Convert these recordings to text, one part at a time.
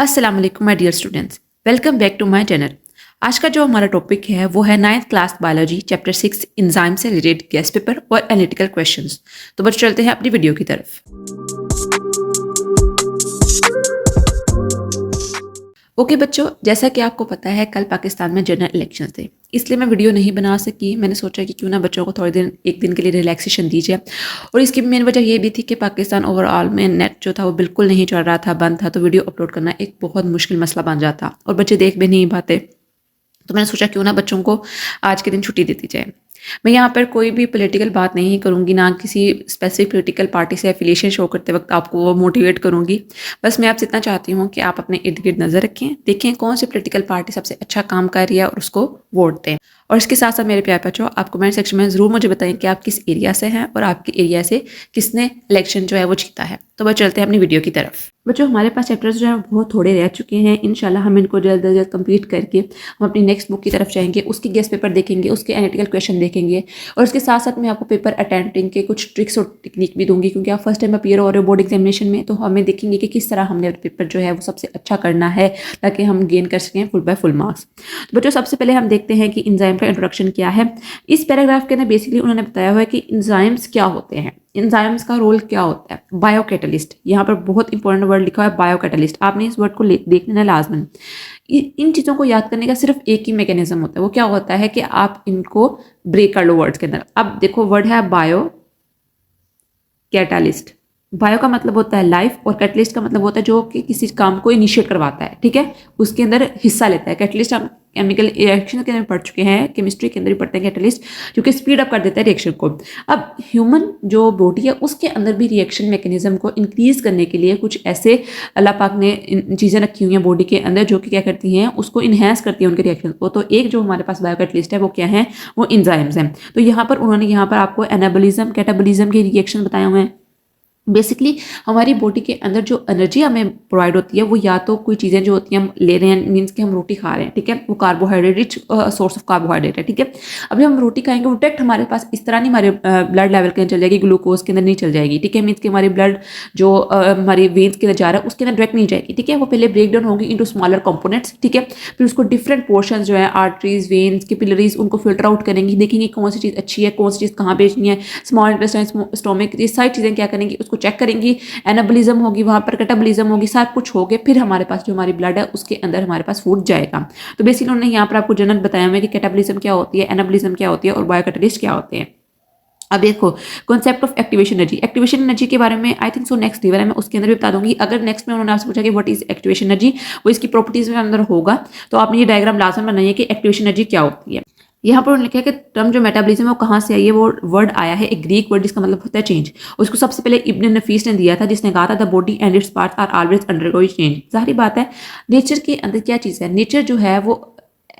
अस्सलाम वालेकुम my dear students, welcome back to my channel. आज का जो हमारा टॉपिक है वो है 9th class biology chapter 6 enzyme से रिलेटेड गेस्ट पेपर और एनालिटिकल क्वेश्चंस। तो बस चलते हैं अपनी वीडियो की तरफ। ओके बच्चों, जैसा कि आपको पता है कल पाकिस्तान में जनरल इलेक्शन थे, इसलिए मैं वीडियो नहीं बना सकी। मैंने सोचा कि क्यों ना बच्चों को थोड़े दिन एक दिन के लिए रिलैक्सेशन दी जाए। और इसकी मेन वजह ये भी थी कि पाकिस्तान ओवरऑल में नेट जो था वो बिल्कुल नहीं चल रहा था, बंद था, तो वीडियो अपलोड करना एक बहुत मुश्किल मसला बन जाता और बच्चे देख भी नहीं पाते। तो मैंने सोचा क्यों ना बच्चों को आज के दिन छुट्टी दे दी जाए। मैं यहाँ पर कोई भी पॉलिटिकल बात नहीं करूँगी, ना किसी स्पेसिफिक पॉलिटिकल पार्टी से एफिलिएशन शो करते वक्त आपको वो मोटिवेट करूँगी। बस मैं आपसे इतना चाहती हूँ कि आप अपने इर्द गिर्द नज़र रखें, देखें कौन सी पॉलिटिकल पार्टी सबसे अच्छा काम कर रही है और उसको वोट दें। और इसके साथ साथ मेरे प्यारे बच्चों, आप कमेंट सेक्शन में ज़रूर मुझे बताएं कि आप किस एरिया से हैं और आपके एरिया से किसने इलेक्शन जो है वो जीता है। तो बस चलते हैं अपनी वीडियो की तरफ। बच्चों, हमारे पास चैप्टर्स जो हैं बहुत थोड़े रह चुके हैं। इंशाल्लाह हम इनको जल्द से जल्द कंप्लीट करके हम अपनी नेक्स्ट बुक की तरफ जाएंगे, उसके गेस्ट पेपर देखेंगे, उसके एनालिटिकल क्वेश्चन देखेंगे और उसके साथ साथ मैं आपको पेपर अटेम्प्टिंग के कुछ ट्रिक्स और टेक्निक भी दूंगी, क्योंकि आप फर्स्ट टाइम अपीयर हो रहे हो बोर्ड एग्जामिनेशन में, तो हमें देखेंगे कि किस तरह हमने पेपर जो है वो सबसे अच्छा करना है ताकि हम गेन कर सकें फुल बाय फुल मार्क्स। तो बच्चों, सबसे पहले हम देखते हैं कि एंजाइम का इंट्रोडक्शन क्या है। इस पैराग्राफ के अंदर बेसिकली उन्होंने बताया हुआ है कि एंजाइम्स क्या होते हैं, एंजाइम्स का रोल क्या होता है। बायोकैटलिस्ट, यहाँ पर बहुत इंपॉर्टेंट वर्ड लिखा है बायोकैटलिस्ट, आपने इस वर्ड को देखना लाजमन। इन चीज़ों को याद करने का सिर्फ एक ही मैकेनिज्म होता है, वो क्या होता है कि आप इनको ब्रेक कर लो वर्ड्स के अंदर। अब देखो, वर्ड है बायो कैटालिस्ट। बायो का मतलब होता है लाइफ और कैटलिस्ट का मतलब होता है जो कि किसी काम को इनिशिएट करवाता है, ठीक है, उसके अंदर हिस्सा लेता है। कैटलिस्ट हम केमिकल रिएक्शन के अंदर पढ़ चुके हैं, केमिस्ट्री के अंदर भी पढ़ते हैं कैटलिस्ट, जो कि स्पीड अप कर देता है रिएक्शन को। अब ह्यूमन जो बॉडी है उसके अंदर भी रिएक्शन मैकेनिज्म को इंक्रीज करने के लिए कुछ ऐसे अल्लाह पाक ने चीज़ें रखी हुई हैं बॉडी के अंदर जो कि क्या करती हैं, उसको इन्हेंस करती हैं उनके रिएक्शन को। तो एक जो हमारे पास बायोकैटलिस्ट है वो क्या है, वो एंजाइम्स हैं। तो यहाँ पर उन्होंने यहाँ पर आपको एनाबोलिज्म कैटाबोलिज्म के रिएक्शन बताए हुए हैं। बेसिकली हमारी बॉडी के अंदर जो एनर्जी हमें प्रोवाइड होती है वो या तो कोई चीज़ें जो होती हैं हम ले रहे हैं, मीन्स कि हम रोटी खा रहे हैं, ठीक है, वो carbohydrate rich source of carbohydrate है, ठीक है। अभी हम रोटी खाएंगे वो डायरेक्ट हमारे पास इस तरह नहीं हमारे ब्लड लेवल के अंदर चल जाएगी, ग्लूकोज के अंदर नहीं चल जाएगी, ठीक है, मीन्स कि हमारी ब्लड जो हमारी वेन्स के अंदर जा रहा है उसके अंदर डायरेक्ट नहीं जाएगी, ठीक है, वो पहले ब्रेक डाउन होगी इंटू स्मॉलर कंपोनेंट्स, ठीक है। फिर उसको डिफरेंट पोर्शन जो है आर्टरीज, वेन्स, कैपिलरीज, उनको फिल्टर आउट करेंगी, देखेंगे कौन सी चीज़ अच्छी है, कौन सी चीज़ कहाँ भेजनी है, स्मॉल इंटेस्टाइन, स्टोमक, ये सारी चीज़ें क्या करेंगी, उसको चेक करेंगी। एनाबोलिज्म होगी, वहाँ पर कैटाबोलिज्म होगी, सब कुछ हो गया, फिर हमारे पास जो हमारी ब्लड है उसके अंदर हमारे पास फूड जाएगा। तो बेसिकली उन्होंने यहाँ पर आपको जनरल बताया हुआ है कि कैटाबोलिज्म क्या होती है, एनाबोलिज्म क्या होती है और बायोकैटलिस्ट क्या होते हैं। अब देखो, concept of activation energy, activation energy के बारे में I think so next level है, मैं उसके अंदर भी बता दूंगी। अगर नेक्स्ट में उन्होंने आपसे पूछा कि व्हाट इज एक्टिवेशन एनर्जी, वो इसकी प्रॉपर्टीज में अंदर होगा, तो आपने ये डायग्राम लाजम बनाइए कि एक्टिवेशन एनर्जी क्या होती है। यहाँ पर उन्होंने लिखा है कि टर्म जो मेटाबॉलिज्म है वो कहाँ से आई है, वो वर्ड आया है एक ग्रीक वर्ड जिसका मतलब होता है चेंज। उसको सबसे पहले इब्न नफीस ने दिया था, जिसने कहा था the body and its parts are always undergoing change. जाहिर बात है, नेचर के अंदर क्या चीज़ है, नेचर जो है वो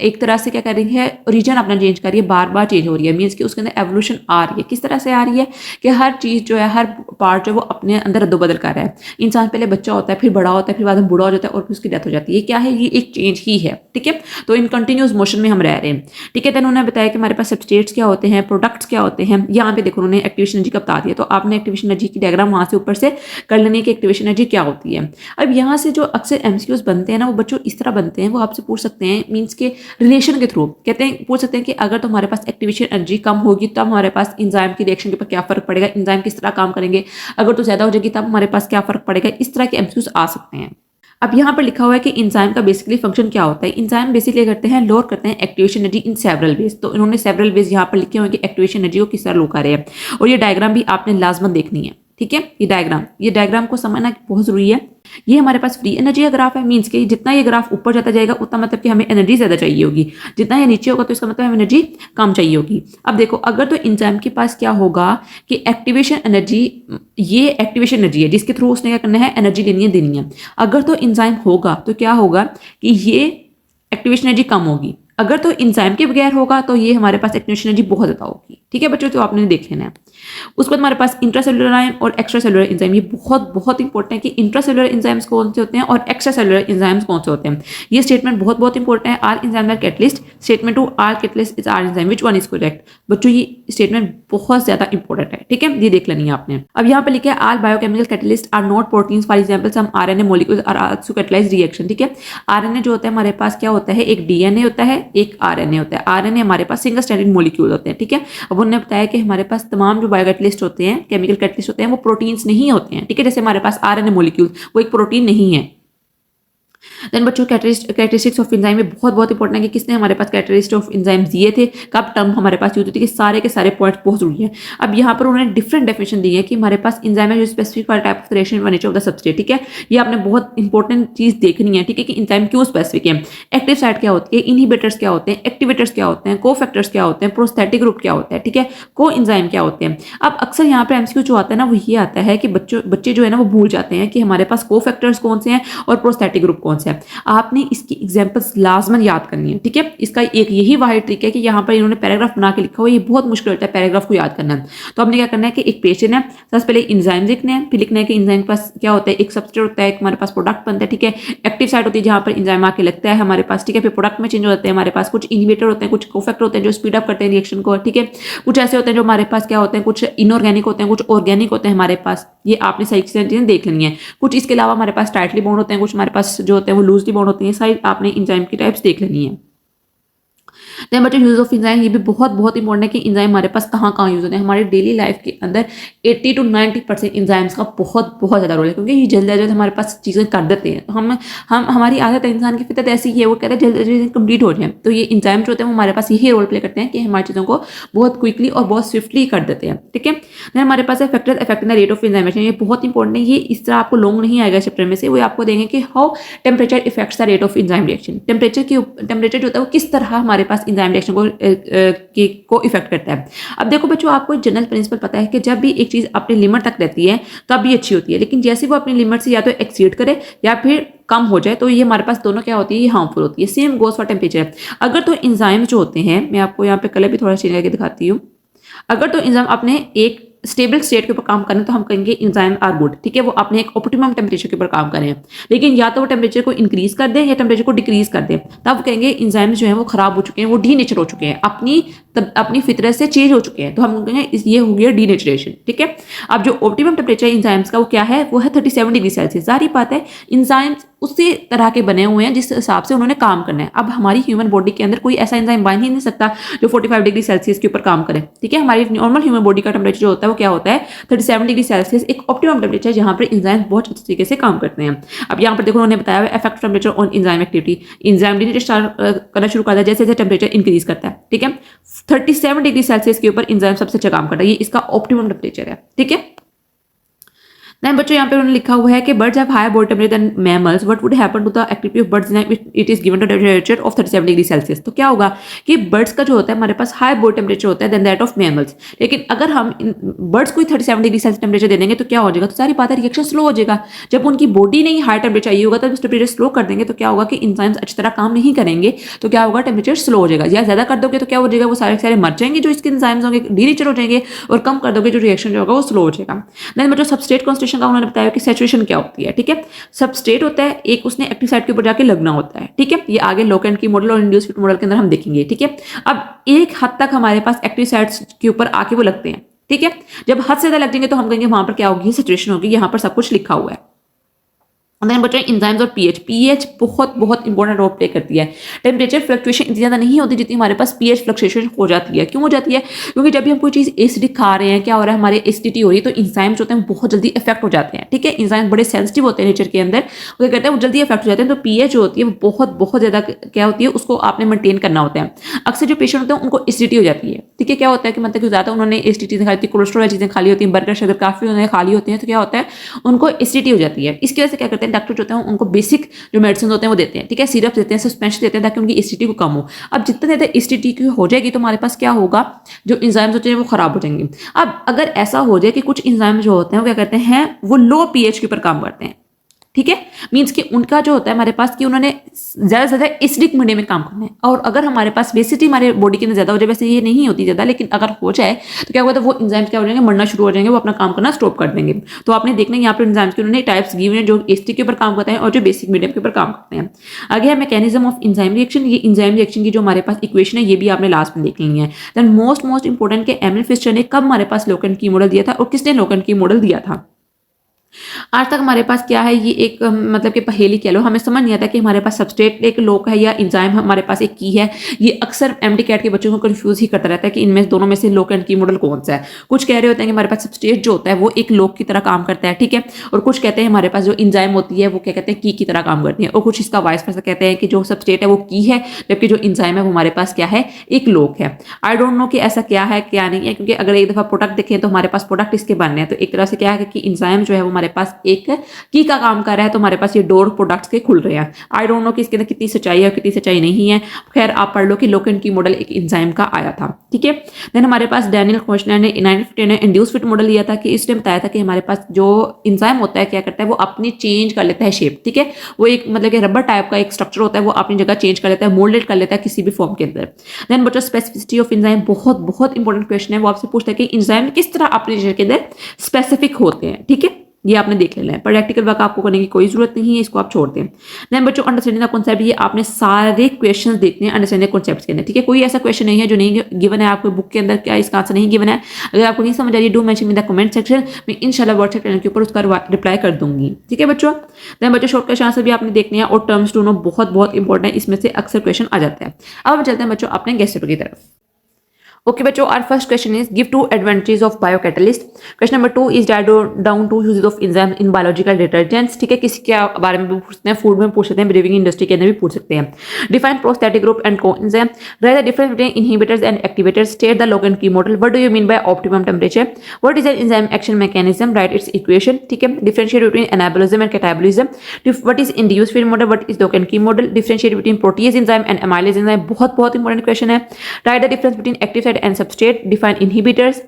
एक तरह से क्या कर रही है, रीजन अपना चेंज कर रही है, बार बार चेंज हो रही है, मीन्स कि उसके अंदर एवोल्यूशन आ रही है। किस तरह से आ रही है कि हर चीज़ जो है, हर पार्ट जो है वो अपने अंदर अदोबदल कर रहा है। इंसान पहले बच्चा होता है, फिर बड़ा होता है, फिर बाद में बूढ़ा हो जाता है और फिर उसकी डेथ हो जाती है। ये क्या है, ये एक चेंज ही है, ठीक है। तो इन कंटिन्यूस मोशन में हम रह रहे हैं, ठीक है। तो उन्होंने बताया कि हमारे पास सबस्ट्रेट्स क्या होते हैं, प्रोडक्ट्स क्या होते हैं। यहाँ पे देखो उन्होंने एक्टिवेशन एनर्जी का बता दिया, तो आपने एक्टिवेशन एनर्जी की डायग्राम वहाँ से ऊपर से कर लेने की एक्टिवेशन एनर्जी क्या होती है। अब यहाँ से जो अक्सर एमसीक्यूज बनते हैं ना, वो बच्चों इस तरह बनते हैं, वो आपसे पूछ सकते हैं मीन्स के रिलेशन के थ्रू, कहते हैं पूछ सकते हैं कि अगर तुम्हारे पास एक्टिवेशन एनर्जी कम होगी तब हमारे पास एंजाइम की रिएक्शन के ऊपर क्या फर्क पड़ेगा, एंजाइम किस तरह काम करेंगे, अगर तो ज्यादा हो जाएगी तब हमारे पास क्या फर्क पड़ेगा। इस तरह के एमसीक्यूज आ सकते हैं। अब यहाँ पर लिखा हुआ है कि एंजाइम का बेसिकली फंक्शन क्या होता है। एंजाइम बेसिकली करते हैं, लोड करते हैं activation energy in several ways. तो इन्होंने सेवरल वेज यहाँ पर लिखे हुए कि एक्टिवेशन एनर्जी को किस तरह लो कर रहे हैं, और ये डायग्राम भी आपने लाजमन देखनी है, ठीक है। ये डायग्राम को समझना बहुत जरूरी है। ये हमारे पास फ्री एनर्जी का ग्राफ है, मीन्स कि जितना ये ग्राफ ऊपर जाता जाएगा उतना मतलब कि हमें एनर्जी ज्यादा चाहिए होगी, जितना ये नीचे होगा तो इसका मतलब हमें एनर्जी कम चाहिए होगी। अब देखो, अगर तो एंजाइम के पास क्या होगा कि एक्टिवेशन एनर्जी, ये एक्टिवेशन एनर्जी है जिसके थ्रू उसने क्या करना है, एनर्जी लेनी है, देनी है। अगर तो एंजाइम होगा तो क्या होगा कि ये एक्टिवेशन एनर्जी कम होगी। अगर तो एंजाइम के बगैर होगा तो ये हमारे पास एक्टिवेशन एनर्जी बहुत ज्यादा होगी, ठीक है बच्चों। तो आपने देख लेना है। उसके बाद हमारे पास इंट्रासेलुलर आयन और एक्स्ट्रा सेलुलर एंजाइम, ये बहुत बहुत इंपॉर्टेंट है कि इंट्रासेलुलर एंजाइम्स कौन से होते हैं और एक्स्ट्रा सेलुलर एंजाइम्स कौन से होते हैं। ये स्टेटमेंट बहुत बहुत इंपॉर्टेंट है। Are enzyme are catalyst, statement two are catalyst is are enzyme, which one is correct. बच्चों ये स्टेटमेंट बहुत ज्यादा इंपॉर्टेंट है, ठीक है, ये देख लेनी है आपने। अब यहाँ पे लिखा है are biochemical catalyst are not proteins, for example some RNA molecules are also catalyzed reaction, ठीक है। आरएनए जो होता है हमारे पास क्या होता है, एक डीएनए होता है, एक आरएनए होता है। आरएनए हमारे पास सिंगल स्ट्रैंडेड मॉलिक्यूल होते हैं, ठीक है। अब उन्होंने बताया कि हमारे पास तमाम जो बायोकैटलिस्ट होते हैं, केमिकल कैटलिस्ट होते हैं, वो प्रोटीन्स नहीं होते हैं, ठीक है। जैसे हमारे पास आरएनए मॉलिक्यूल वो एक प्रोटीन नहीं है। देन बच्चों कैरेक्टरिस्टिक्स ऑफ एंजाइम में बहुत बहुत इंपॉर्टेंट है कि किसने हमारे पास कैरेक्टरिस्टिक्स ऑफ एंजाइम दिए थे, कब टर्म हमारे पास यूज होती है, कि सारे के सारे पॉइंट्स बहुत जरूरी है। अब यहाँ पर उन्होंने डिफरेंट डेफिनेशन दी है कि हमारे पास एंजाइम है जो specific type of reaction nature of the substrate, ठीक है। ये आपने बहुत इंपॉर्टेंट चीज देखनी है, ठीक है, कि एंजाइम क्यों स्पेसिफिक है। एक्टिव साइट क्या होती है, इनहिबिटर्स क्या होते हैं, एक्टिवेटर्स क्या होते हैं, कोफैक्टर्स क्या होते हैं, प्रोस्थेटिक ग्रुप क्या होता है, ठीक है, को एंजाइम क्या होते हैं। अब अक्सर यहाँ पर एमसीक्यू जो आता है ना वो ये आता है कि बच्चे जो है ना वो भूल जाते हैं कि हमारे पास कोफैक्टर्स कौन से हैं और प्रोस्थेटिक ग्रुप कौन से हैं। आपने इसकी एग्जांपल्स लाजमन याद करनी है, ठीक है। इसका एक यही वाहिद ट्रिक है कि यहाँ पर इन्होंने पैराग्राफ बना के लिखा हुआ है, ये बहुत मुश्किल होता है पैराग्राफ को याद करना। तो हमने क्या करना है कि एक पेशेंट है, सबसे पहले एंजाइम लिखने हैं, फिर लिखना है कि एंजाइम के पास क्या होता है, एक सबस्ट्रेट होता है, एक हमारे पास प्रोडक्ट बनता है, ठीक है। एक्टिव साइट होती है जहाँ पर एंजाइम आके लगता है हमारे पास, ठीक है। फिर प्रोडक्ट में चेंज हो जाते हैं हमारे पास, कुछ इनहिबिटर होते हैं, कुछ कोफैक्टर होते हैं जो स्पीड अप करते हैं रिएक्शन को, ठीक है। कुछ ऐसे होते हैं जो हमारे पास क्या होते हैं, कुछ इनऑर्गेनिक होते हैं, कुछ ऑर्गेनिक होते हैं हमारे पास। ये आपने सही चीजें देख लेनी है। कुछ इसके अलावा हमारे पास टाइटली बॉन्ड होते हैं, कुछ हमारे पास जो होते हैं वो लूजली बॉन्ड होते हैं। सारी आपने एंजाइम की टाइप्स देख लेनी है। देन बच्चों यूज ऑफ एंजाइम, ये भी बहुत बहुत इंपॉर्टेंट है कि एंजाइम हमारे पास कहाँ कहाँ यूज होते हैं। हमारे डेली लाइफ के अंदर 80 to 90% एंजाइम्स का बहुत बहुत ज़्यादा रोल है, क्योंकि ये जल्दी जल्दी हमारे पास चीज़ें कर देते हैं। तो हम हमारी आदत है, इंसान की फितरत ऐसी है, वो कहते हैं जल्दी जल्दी कंप्लीट हो जाए। तो ये एंजाइम जो होते हैं वो हमारे पास यही रोल प्ले करते हैं कि हमारी चीज़ों को बहुत क्विकली और बहुत स्विफ्टली कर देते हैं, ठीक है। देन हमारे पास है factors affecting the rate of enzyme action, ये बहुत इंपॉर्टेंट है। ये इस तरह आपको लॉन्ग नहीं आएगा चैप्टर में से, वो आपको देंगे कि how temperature effects the rate of enzyme reaction. Temperature जो होता है वो किस तरह हमारे पास एंजाइम रिएक्शन को इफेक्ट करता है। अब देखो बच्चों, आपको एक जनरल प्रिंसिपल पता है कि जब भी एक चीज अपनी लिमिट तक रहती है तब भी अच्छी होती है, लेकिन जैसे वो अपनी लिमिट से या तो एक्सीड करे या फिर कम हो जाए तो ये हमारे पास दोनों क्या होती है, ये हार्मफुल होती है। Same goes for temperature. अगर तो एंजाइम जो होते हैं, मैं आपको यहाँ पे कलर भी थोड़ा चेंज करके दिखाती हूँ। अगर तो एंजाइम अपने एक स्टेबल स्टेट के ऊपर काम करें तो हम कहेंगे एंजाइम आर गुड, ठीक है। वो अपने एक ऑप्टिमम टेम्परेचर के ऊपर काम करें, लेकिन या तो वो टेम्परेचर को इंक्रीज कर दें या टेम्परेचर को डिक्रीज कर दें, तब वो कहेंगे एंजाइम जो है वो खराब हो चुके हैं, वो डीनेचर हो चुके हैं, अपनी फितरत से चेंज हो चुके हैं। तो हम कहेंगे ये हो गया डीनेचरेशन, ठीक है। अब जो ऑप्टिमम टेम्परेचर एंजाइम्स का वो क्या है, वो है 37 डिग्री सेल्सियस। जाहिर बात है एंजाइम्स उसी तरह के बने हुए हैं जिस हिसाब से उन्होंने काम करना है। अब हमारी ह्यूमन बॉडी के अंदर कोई ऐसा एंजाइम बन ही नहीं सकता जो 45 डिग्री सेल्सियस के ऊपर काम करे, ठीक है। हमारी नॉर्मल ह्यूमन बॉडी का टेम्परेचर जो होता है वो क्या होता है, 37 डिग्री सेल्सियस, एक ऑप्टिमम टेम्परेचर जहां पर एंजाइम बहुत अच्छे तरीके से काम करते हैं। अब यहाँ पर देखो उन्होंने बताया effect temperature on enzyme activity. Enzyme denature start करना शुरू करता है जैसे जैसे टेम्परेचर इंक्रीज करता है, ठीक है। 37 डिग्री सेल्सियस के ऊपर एंजाइम सबसे अच्छा काम करता है, ये इसका ऑप्टिमम टेम्परेचर है, ठीक है। देन बच्चों यहाँ पे उन्होंने लिखा हुआ है कि birds have higher body temperature than mammals, what would happen to the activity of birds if it is given to temperature of 37 degree Celsius. तो क्या होगा कि बर्ड्स का जो होता है हमारे पास हायर बॉडी टेम्परेचर होता है देन दैट ऑफ मैमल्स, लेकिन अगर हम बर्ड्स को 37 डिग्री सेल्सियस टेम्परेचर दे देंगे तो क्या हो जाएगा, तो सारी बात है रिएक्शन स्लो हो जाएगा। जब उनकी बॉडी नहीं हाई टेम्परेचर चाहिए होगा तब टेम्परेचर स्लो कर देंगे तो क्या होगा कि एंजाइम्स अच्छी तरह काम नहीं करेंगे, तो क्या होगा टेम्परेचर स्लो हो जाएगा। या ज्यादा कर दोगे तो क्या हो जाएगा, वो सारे मर जाएंगे जो इसके एंजाइम्स होंगे, डीनेचर हो जाएंगे, और कम कर दोगे जो रिएक्शन जो होगा वो स्लो हो जाएगा। देन बच्चों सबस्ट्रेट कॉन्सेंट्रेशन का उन्होंने बताया कि सैचुरेशन क्या होती है, ठीक है। सबस्ट्रेट होता है एक, उसने एक्टिव साइट के ऊपर जाके लगना होता है, ठीक है। ये आगे लोकेंट की मॉडल और इंड्यूस फिट मॉडल के अंदर हम देखेंगे, ठीक है। अब एक हद तक हमारे पास एक्टिव साइट्स के ऊपर आके वो लगते हैं, ठीक है। जब हद से ज्यादा लग जाएंगे तो हम कहेंगे वहां पर क्या होगी, सैचुरेशन होगी। यहाँ पर सब कुछ लिखा हुआ है। देन बच्चों एंजाइम्स और पीएच बहुत बहुत इंपॉर्टेंट रोल प्ले करती है। टेम्परेचर फ्लक्चुएशन इतनी ज़्यादा नहीं होती जितनी हमारे पास पीएच फ्लक्चुएशन हो जाती है। क्यों हो जाती है, क्योंकि जब भी हम कोई चीज़ एसिडिक खा रहे हैं, क्या हो रहा है, हमारे एसिडिटी हो रही है, तो एंजाइम्स होते हैं बहुत जल्दी इफेक्ट हो जाते हैं, ठीक है। एंजाइम्स बड़े सेंसिटिव होते हैं नेचर के अंदर, वो क्या करते हैं वो जल्दी इफेक्ट हो जाते हैं। तो पीएच जो होती है वो बहुत बहुत ज़्यादा क्या होती है, उसको आपने मेंटेन करना होता है। अक्सर जो पेशेंट होते हैं उनको एसिडिटी हो जाती है, ठीक है। क्या होता है कि मतलब ज़्यादा उन्होंने एसिडिटी चीज़ें खाई होती है, कोलेस्ट्रॉल चीज़ें खाली होती हैं, बर्गर शुगर काफ़ी उन्होंने खाली होती हैं, तो क्या होता है उनको एसिडिटी हो जाती है। इसकी वजह से क्या करते हैं डॉक्टर जो होते हैं उनको बेसिक जो मेडिसिन होते हैं वो देते हैं, ठीक है। सिरप देते हैं, सस्पेंशन देते हैं ताकि उनकी एसिडिटी को कम हो। अब जितना ज़्यादा एसिडिटी की हो जाएगी तो हमारे पास क्या होगा, जो एंजाइम्स होते हैं वो खराब हो जाएंगे। अब अगर ऐसा हो जाए कि कुछ एंजाइम जो होते हैं वो क्या करते हैं, वो लो पीएच के ऊपर काम करते हैं, ठीक है, मीन्स कि उनका जो होता है हमारे पास कि उन्होंने ज़्यादा से ज़्यादा एसिडिक मीडियम में काम करना है। और अगर हमारे पास बेसिसिटी हमारे बॉडी के अंदर ज़्यादा हो जाए, वैसे ये नहीं होती ज़्यादा, लेकिन अगर हो जाए तो क्या होगा, तो वो एंजाइम्स क्या हो जाएंगे, मरना शुरू हो जाएंगे, वो अपना काम करना स्टॉप कर देंगे। तो आपने देखना यहाँ पर एंजाइम्स के उन्होंने टाइप्स गिवन है, जो एसिडिक के ऊपर काम करते हैं और जो बेसिक मीडियम के ऊपर काम करते हैं। आगे है मैकेनिज्म ऑफ एंजाइम रिएक्शन। ये एंजाइम रिएक्शन की जो हमारे पास इक्वेशन है, ये भी आपने लास्ट में देख ली है। देन मोस्ट इंपोर्टेंट के एमिल फिशर ने कब हमारे पास लोकेंट की मॉडल दिया था और किसने लोकेंट की मॉडल दिया था। आज तक हमारे पास क्या है, ये एक मतलब कि पहेली कह लो, हमें समझ नहीं आता कि हमारे पास सबस्ट्रेट एक लोक है या एंजाइम हमारे पास एक की है। ये अक्सर एमडी कैट के बच्चों को कंफ्यूज ही करता रहता है कि इनमें दोनों में से लोक एंड की मॉडल कौन सा है। कुछ कह रहे होते हैं कि हमारे पास सबस्ट्रेट जो होता है वो एक लोक की तरह काम करता है, ठीक है, और कुछ कहते हैं हमारे पास जो एंजाइम होती है वो क्या कहते हैं की तरह काम करती है, और कुछ इसका वाइस वर्सा कहते हैं कि जो सबस्ट्रेट है वो की है, जबकि जो एंजाइम है वो हमारे पास क्या है, एक लोक है। आई डोंट नो कि ऐसा क्या है क्या नहीं है, क्योंकि अगर एक दफा प्रोडक्ट देखें तो हमारे पास प्रोडक्ट इसके बनने हैं, तो एक तरह से क्या है कि एंजाइम जो है वो हमारे पास एक की का काम कर रहा है, तो हमारे पास ये डोर प्रोडक्ट्स के खुल रहे हैं। आई डोंट नो कि इसके अंदर कितनी सच्चाई है और कितनी सच्चाई नहीं है। खैर आप पढ़ लो कि लोकेंट की मॉडल एक एंजाइम का आया था, ठीक है। देन हमारे पास डैनियल खोशनर ने 1950 ने इंड्यूस फिट मॉडल लिया था, कि इसने बताया था कि हमारे पास जो एंजाइम होता है क्या करता है, वो अपनी चेंज कर लेता है शेप, ठीक है, वो एक मतलब कि रबर टाइप का एक स्ट्रक्चर होता है, वो अपनी जगह चेंज कर लेता है, मोल्डेड कर लेता है किसी भी फॉर्म के अंदर। देन बच्चों स्पेसिफिसिटी ऑफ एंजाइम बहुत इंपॉर्टेंट क्वेश्चन है, वो आपसे पूछता है कि एंजाइम किस तरह अपने नेचर के अंदर स्पेसिफिक होते हैं, ठीक है, ये आपने देख लेना है। प्रैक्टिकल वर्क आपको करने की कोई जरूरत नहीं है, इसको आप छोड़ दें। देन बच्चों अंडरस्टैंडिंग द कॉन्सेप्ट, ये आपने सारे क्वेश्चंस देखने हैं अंडरस्टैंडिंग कॉन्सेप्ट्स के अंदर, ठीक है, कोई ऐसा क्वेश्चन नहीं है जो नहीं गिवन है आपको बुक के अंदर, क्या इसका आंसर नहीं गिवन है। अगर आपको नहीं समझ आ रही, do mention in the comment section, मैं इंशाल्लाह व्हाट्सएप चैनल के ऊपर उसका रिप्लाई कर दूंगी, ठीक है बच्चों। देन बच्चों शॉर्ट क्वेश्चन आंसर भी आपने देखने हैं, और टर्म्स टू नो बहुत इंपॉर्टेंट है, इसमें से अक्सर क्वेश्चन आ जाता है। अब हम चलते हैं बच्चों अपने गेस्ट पेपर की तरफ। ओके बच्चों, our first question is give 2 advantages of biocatalyst. Question number 2 is down two uses of enzyme in biological detergents, ठीक है, किसी के बारे में भी पूछते हैं, फूड में पूछ सकते हैं, ब्रीविंग इंडस्ट्री के अंदर भी पूछ सकते हैं। Define prosthetic group and coenzyme, write the difference between inhibitors and activators, state the lock and key model, what do you mean by optimum temperature, what is an enzyme action mechanism, write its equation, ठीक है, differentiate between anabolism and catabolism, what is induced fit model, what is lock and key model, differentiate between protease enzyme and amylase enzyme, बहुत important question है। Write the difference between active site and substrate, define inhibitors,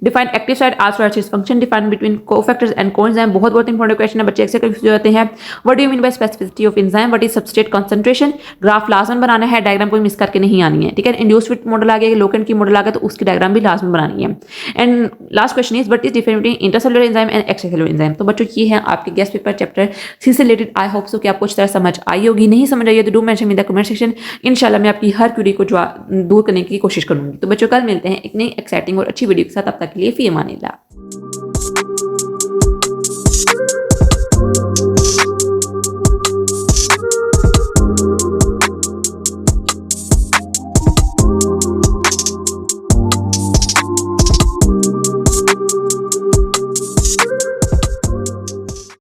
define active site as well as its function, define between cofactors and coenzyme, बहुत important question है, बच्चे अक्सर confuse हो जाते हैं। What do you mean bye specificity of enzyme, what is substrate concentration, graph last में बनाना है, diagram कोई मिस करके नहीं आनी है, ठीक है। इंड्यूस्ड फिट मॉडल आ गया, लोकेंट की मॉडल आ गया, तो उसकी डायग्राम भी लास्ट में बनानी है। And last question is what is difference between intercellular enzyme and extracellular enzyme. तो बच्चों ये है आपके गेस्ट पेपर चैप्टर 3 से रिलेटेड। आई होप सो कि आपको इस तरह समझ आई होगी, नहीं समझ आई है तो do mention in the comment section, इंशाल्लाह मैं आपकी हर क्वेरी को दूर करने की कोशिश करूंगी। तो बच्चों कल मिलते हैं एक नई एक्साइटिंग और अच्छी वीडियो के साथ, तब तक के लिए फी अमानिल्लाह।